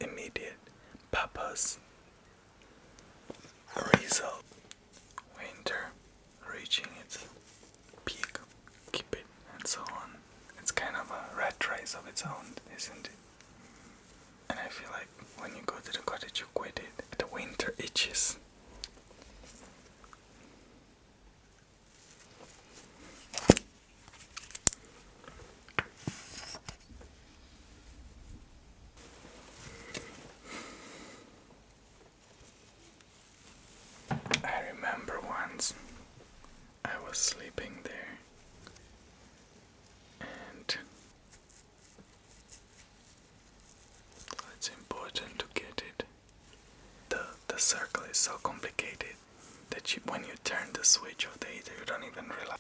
immediate purpose. Result. Winter reaching its peak. Keep it, and so on. It's kind of a rat race of its own, isn't it? And I feel like when you go to the cottage, you quit it. The winter itches. I remember once I was sleeping there, and it's important to get it. The circle is so complicated that when you turn the switch of the heater, you don't even realize.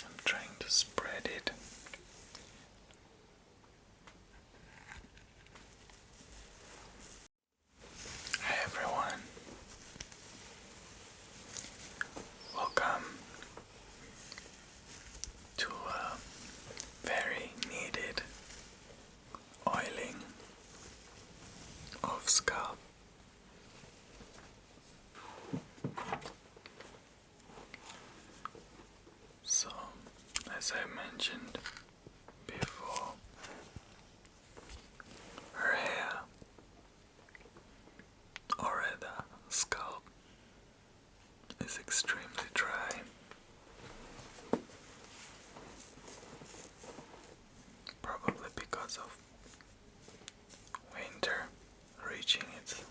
I'm trying to spread it. Hi everyone. Welcome to a very needed oiling of scalp. So, as I mentioned before, her hair, or rather scalp, is extremely dry. Probably because of winter reaching its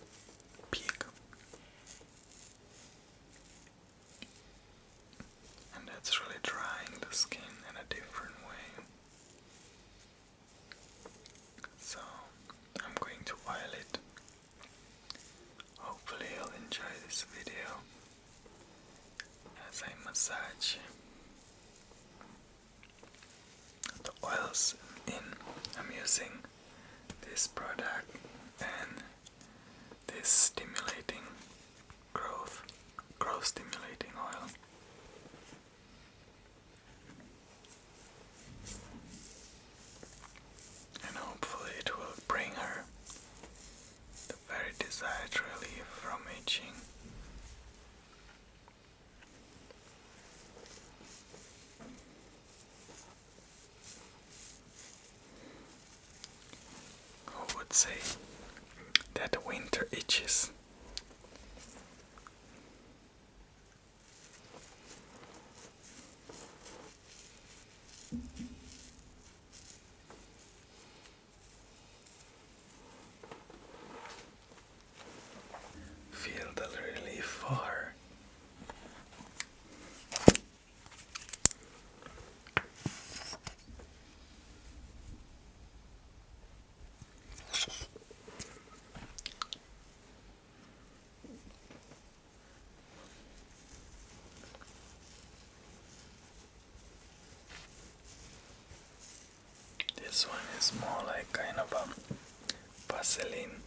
peak. And that's really drying the skin in a different way. So I'm going to oil it. Hopefully you'll enjoy this video as I massage the oils in. I'm using this product and this stimulating growth stimulating oil. And hopefully it will bring her the very desired relief from itching. Who would say that the winter itches? Feel the relief for her. This one is more like kind of a Vaseline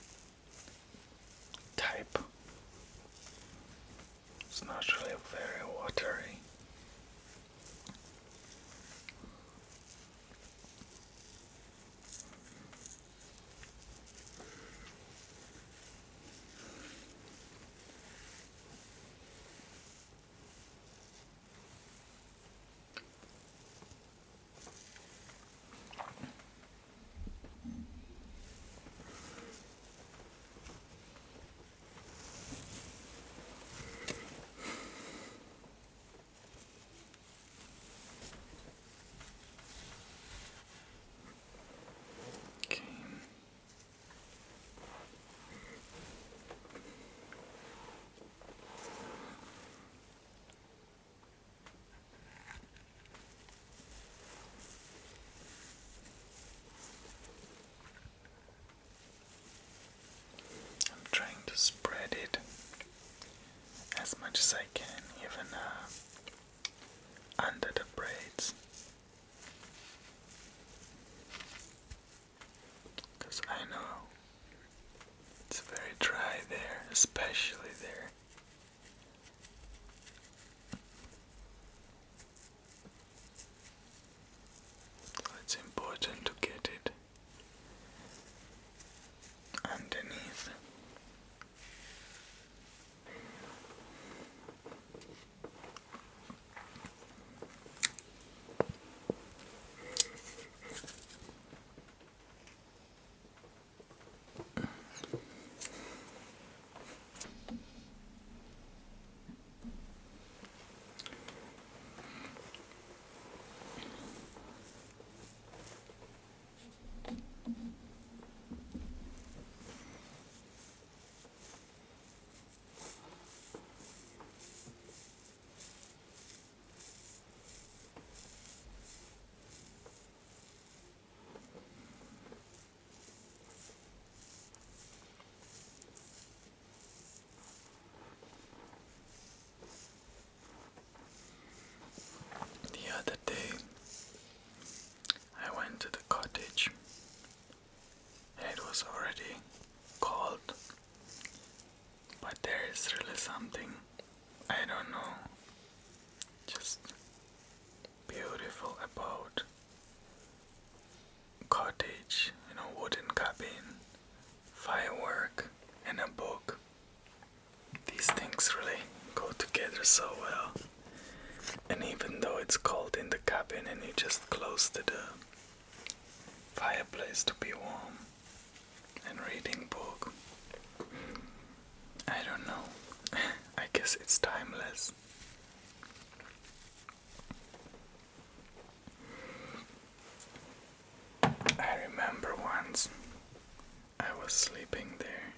type. It's not really very watery. Spread it as much as I can, even under the braids, because I know it's very dry there, especially there. So it's important to get it something, I don't know, just beautiful about cottage, wooden cabin, firework, and a book. These things really go together so well. And even though it's cold in the cabin and you just close the fireplace to be warm and reading book, I don't know. I guess it's timeless. I remember once I was sleeping there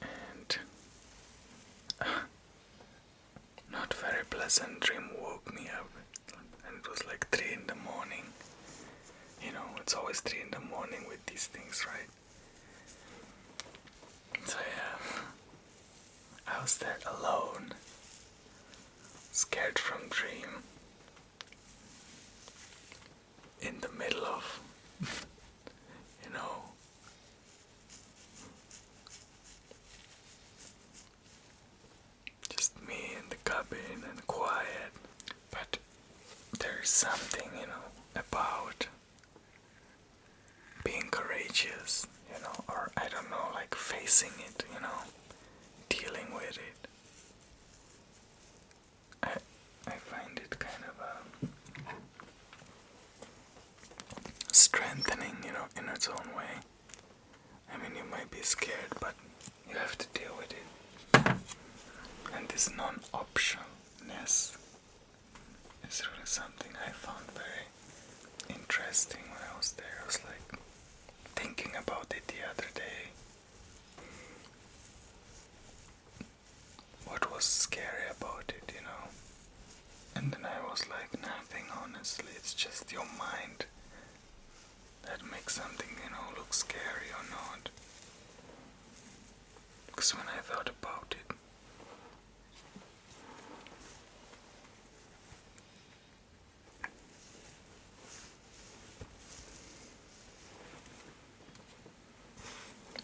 and not very pleasant dream woke me up, and it was like 3 in the morning. It's always 3 in the morning with these things, right? So yeah, I was there alone, scared from dream, in the middle of, just me in the cabin and quiet. But there's something, about being courageous, or I don't know, like facing it, dealing with it. I find it kind of strengthening, in its own way. I mean, you might be scared, but you have to deal with it. And this non-optionness is really something I found very interesting when I was there. I was like thinking about it the other day. What was scary about it, And then I was like, nothing, honestly. It's just your mind that makes something, look scary or not. Because when I thought about it,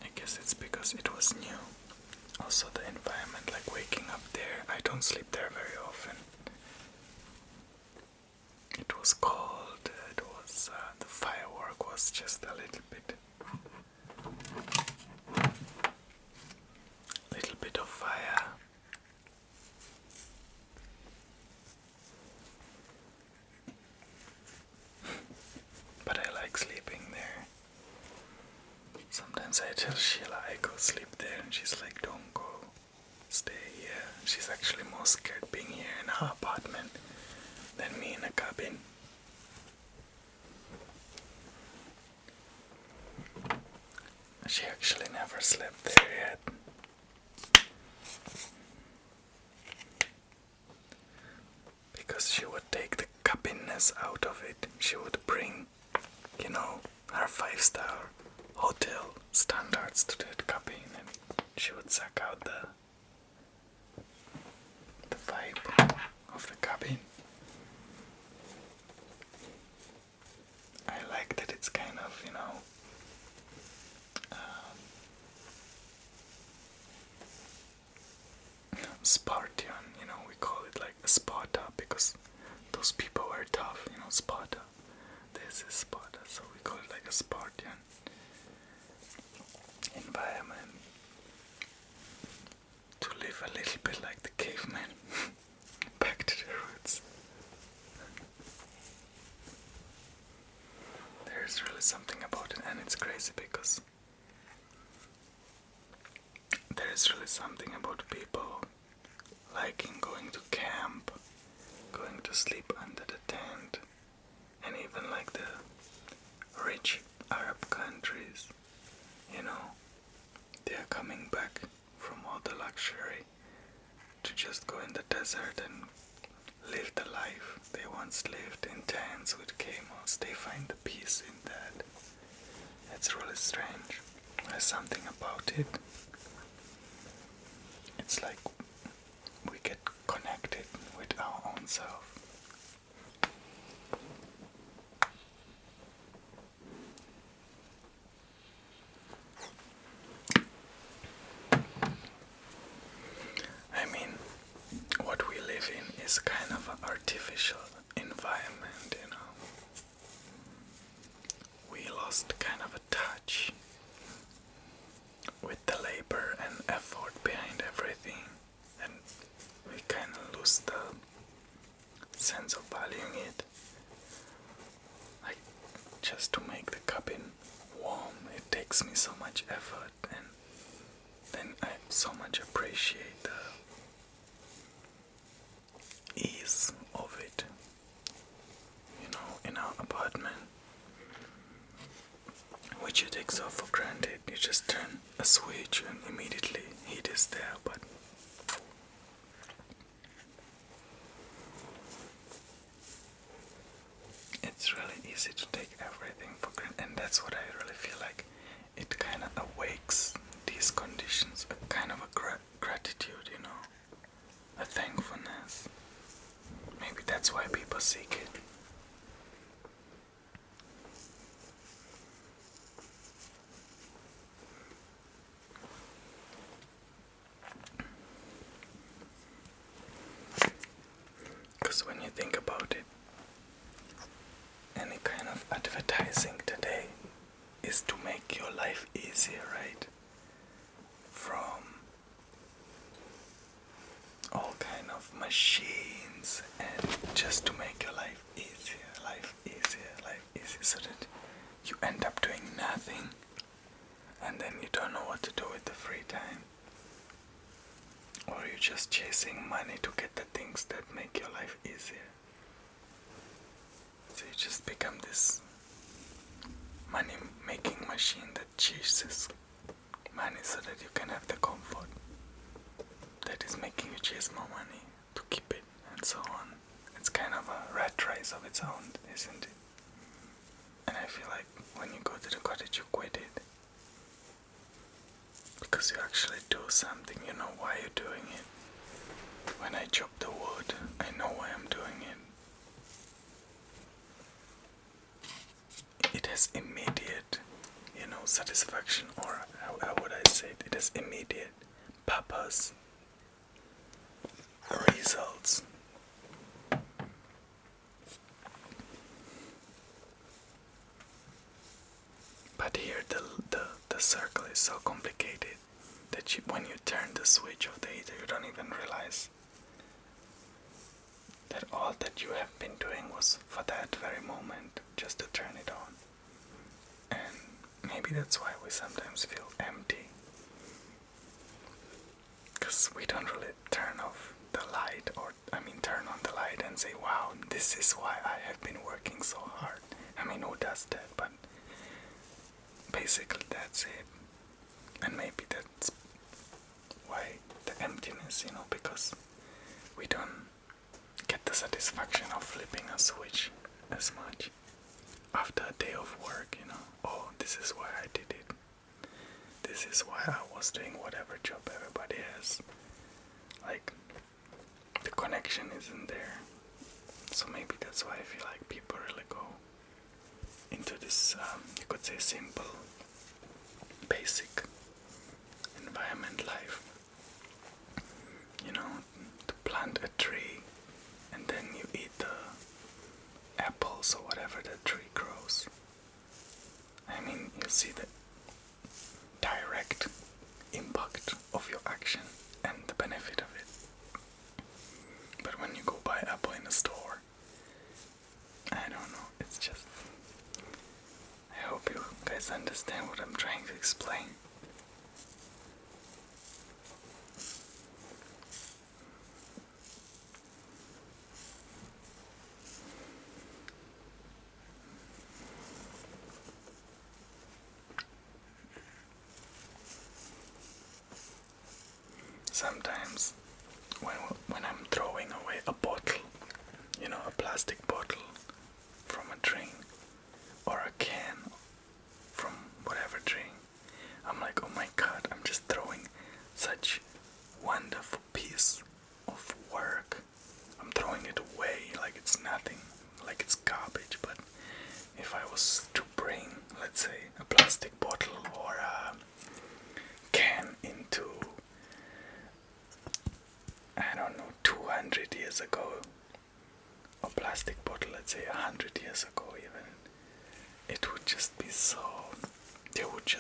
I guess it's because it was new. Also the environment, like waking up there. I don't sleep there very often. It was cold, the firework was just a little bit of fire. But I like sleeping there. Sometimes I tell Sheila I go sleep there and she's like, don't go, stay here. She's actually more scared being here in her apartment than me in a cabin. She actually never slept there yet. Because she would take the cabinness out of it. She would bring, her 5-star hotel standards to that cabin, and she would suck out the vibe of the cabin. I like that it's kind of, Spartan, we call it like Sparta because those people were tough, Sparta. This is Sparta, so we call it like a Spartan environment. To live a little bit like the caveman. Back to the roots. There's really something about it, and it's crazy because there is really something about people liking going to camp, going to sleep under the tent, and even like the rich Arab countries, they are coming back from all the luxury to just go in the desert and live the life they once lived in tents with camels. They find the peace in that. It's really strange. There's something about it. It's like we get connected with our own self. artificial environment, We lost kind of a touch with the labor and effort behind everything, and we kind of lose the sense of valuing it. Like, just to make the cabin warm, it takes me so much effort, and then I so much appreciate the ease of it, in our apartment, which you take so for granted. You just turn a switch and immediately heat is there, but it's really easy to take everything for granted, and that's what I really feel like. It kind of awakes these conditions, a kind of a gratitude, a thankfulness. Maybe that's why people seek it. Because when you think about it, any kind of advertising today is to make your life easier, right? From all kind of machines, and just to make your life easier, so that you end up doing nothing, and then you don't know what to do with the free time, or you're just chasing money to get the things that make your life easier. So you just become this money-making machine that chases money so that you can have the comfort that is making you chase more money to keep it, and so on. It's kind of a rat race of its own, isn't it? And I feel like when you go to the cottage, you quit it. Because you actually do something, you know why you're doing it. When I chop the wood, I know why I'm doing it. It has immediate, satisfaction, or how would I say it? It has immediate purpose, results. But here the circle is so complicated that when you turn the switch of the heater, you don't even realize that all that you have been doing was for that very moment, just to turn it on. And maybe that's why we sometimes feel empty, because we don't really turn off the light, turn on the light and say, wow, this is why I have been working so hard. Who does that? But basically that's it. And maybe that's why the emptiness, because we don't get the satisfaction of flipping a switch as much after a day of work, Oh, this is why I did it. This is why I was doing whatever job everybody has. Like, the connection isn't there. So maybe that's why I feel like people really go into this, you could say, simple, basic environment life. To plant a tree, and then you eat the apples or whatever the tree grows. You see the direct impact of your action and the benefit of it. But when you go buy apple in a store, I don't know, it's just... I hope you guys understand what I'm trying to explain. Sometimes when I'm throwing away a bottle, a plastic bottle from a drink, or a can from whatever drink, I'm like, oh my god, I'm just throwing such wonderful piece of work. I'm throwing it away like it's nothing, like it's garbage. But if I was to bring, let's say, a plastic bottle or a can into, I don't know, 200 years ago, a plastic bottle, let's say 100 years ago even, it would just be so, they wouldn't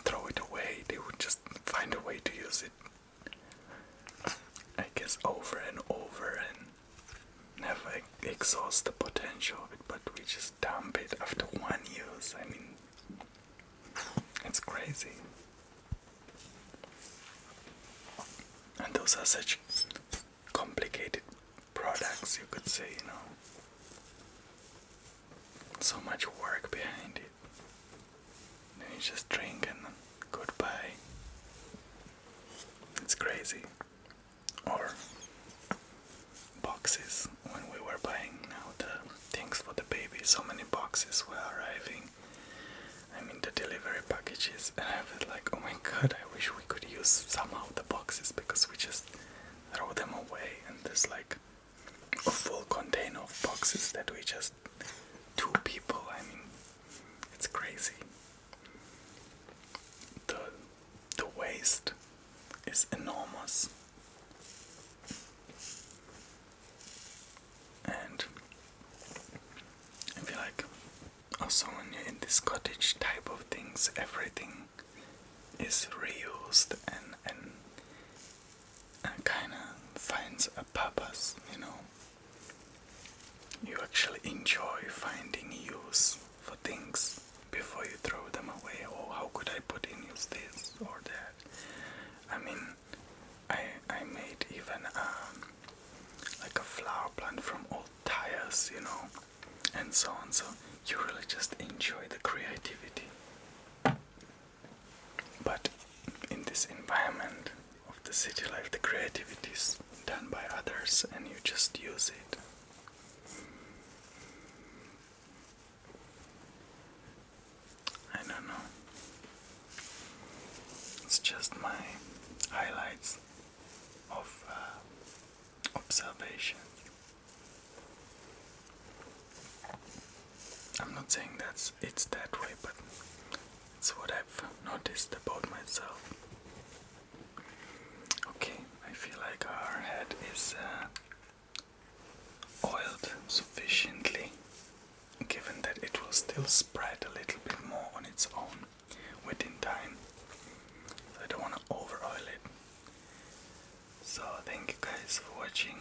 throw it away, they would just find a way to use it, I guess, over and over and never exhaust the potential of it, but we just dump it after one use. I mean, it's crazy. And those are such complicated products, you could say, you know. So much work behind it. Then you just drink and goodbye. It's crazy. Or boxes, when we were buying now the things for the baby, so many boxes were arriving. I mean, the delivery packages, and I felt like, oh my god, I wish we could use somehow the boxes, because we just throw them away, and there's like a full container of boxes that we just, 2 people, I mean, it's crazy. The waste is enormous. And I feel like also when you're in this cottage type of things, everything is reused and kind of finds a purpose, you know. You actually enjoy finding use for things before you throw them away. Oh, how could I put in use this or that? I mean, I made even like a flower plant from old tires, you know, and so on. So you really just enjoy the creativity. But in this environment of the city life, the creativity is done by others and you just use it. I don't know. It's just my highlights of observations. I'm not saying it's that way, but it's what I've noticed about myself. Okay, I feel like our head is oiled sufficiently, given that it will still spread a little bit more on its own within time. So I don't want to over oil it. So thank you guys for watching.